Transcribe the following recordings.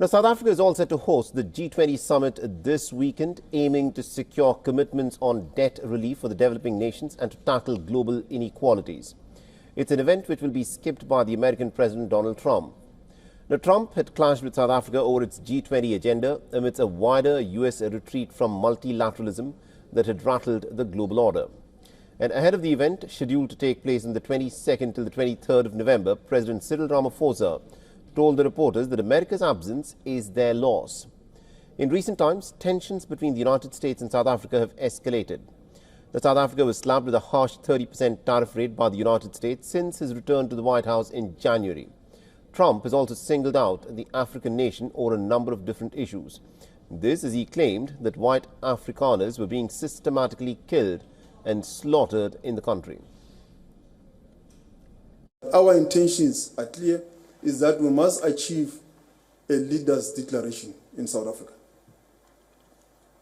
Now, South Africa is all set to host the G20 Summit this weekend, aiming to secure commitments on debt relief for the developing nations and to tackle global inequalities. It's an event which will be skipped by the American President Donald Trump. Now, Trump had clashed with South Africa over its G20 agenda amidst a wider US retreat from multilateralism that had rattled the global order. And ahead of the event, scheduled to take place on the 22nd till the 23rd of November, President Cyril Ramaphosa told the reporters that America's absence is their loss. In recent times, tensions between the United States and South Africa have escalated. South Africa was slapped with a harsh 30% tariff rate by the United States since his return to the White House in January. Trump has also singled out the African nation over a number of different issues. This as he claimed that white Afrikaners were being systematically killed and slaughtered in the country. Our intentions are clear, is that we must achieve a leaders' declaration in South Africa.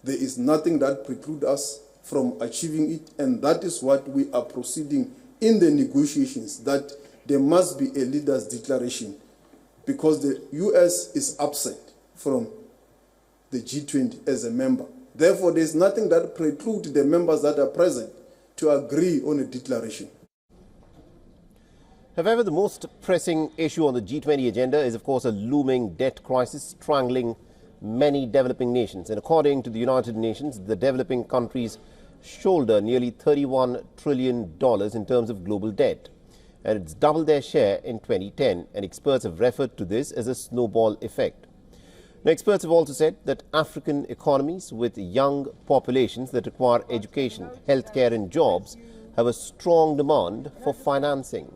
There is nothing that precludes us from achieving it, and that is what we are proceeding in the negotiations, that there must be a leaders' declaration because the US is absent from the G20 as a member. Therefore, there is nothing that precludes the members that are present to agree on a declaration. However, the most pressing issue on the G20 agenda is, of course, a looming debt crisis strangling many developing nations. And according to the United Nations, the developing countries shoulder nearly $31 trillion in terms of global debt. And it's doubled their share in 2010. And experts have referred to this as a snowball effect. Now, experts have also said that African economies with young populations that require education, healthcare and jobs have a strong demand for financing.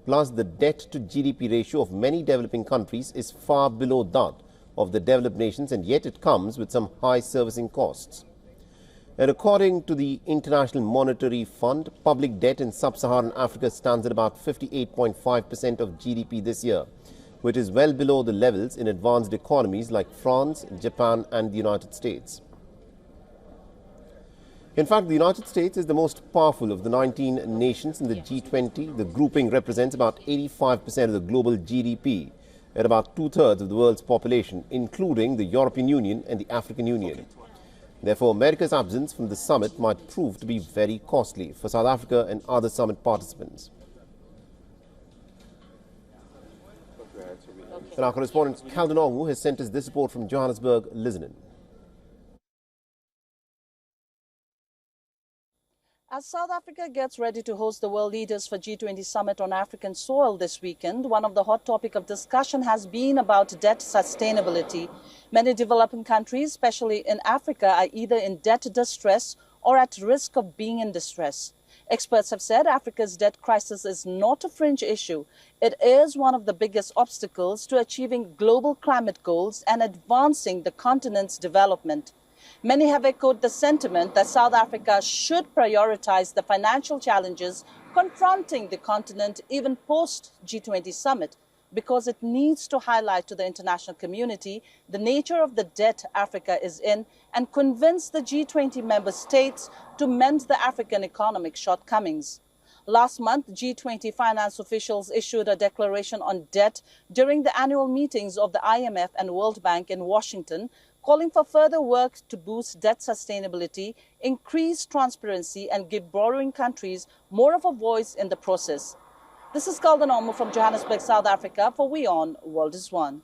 Plus, the debt-to-GDP ratio of many developing countries is far below that of the developed nations, and yet it comes with some high servicing costs. And according to the International Monetary Fund, public debt in sub-Saharan Africa stands at about 58.5% of GDP this year, which is well below the levels in advanced economies like France, Japan and the United States. In fact, the United States is the most powerful of the 19 nations in the G20. The grouping represents about 85% of the global GDP and about two-thirds of the world's population, including the European Union and the African Union. Therefore, America's absence from the summit might prove to be very costly for South Africa and other summit participants. And our correspondent Calvin Ongu has sent us this report from Johannesburg. Listen in. As South Africa gets ready to host the world leaders for G20 Summit on African soil this weekend, one of the hot topics of discussion has been about debt sustainability. Many developing countries, especially in Africa, are either in debt distress or at risk of being in distress. Experts have said Africa's debt crisis is not a fringe issue. It is one of the biggest obstacles to achieving global climate goals and advancing the continent's development. Many have echoed the sentiment that South Africa should prioritize the financial challenges confronting the continent even post-G20 summit, because it needs to highlight to the international community the nature of the debt Africa is in and convince the G20 member states to mend the African economic shortcomings. Last month, G20 finance officials issued a declaration on debt during the annual meetings of the IMF and World Bank in Washington, calling for further work to boost debt sustainability, increase transparency and give borrowing countries more of a voice in the process. This is Calvin Ongu from Johannesburg, South Africa for WION World is One.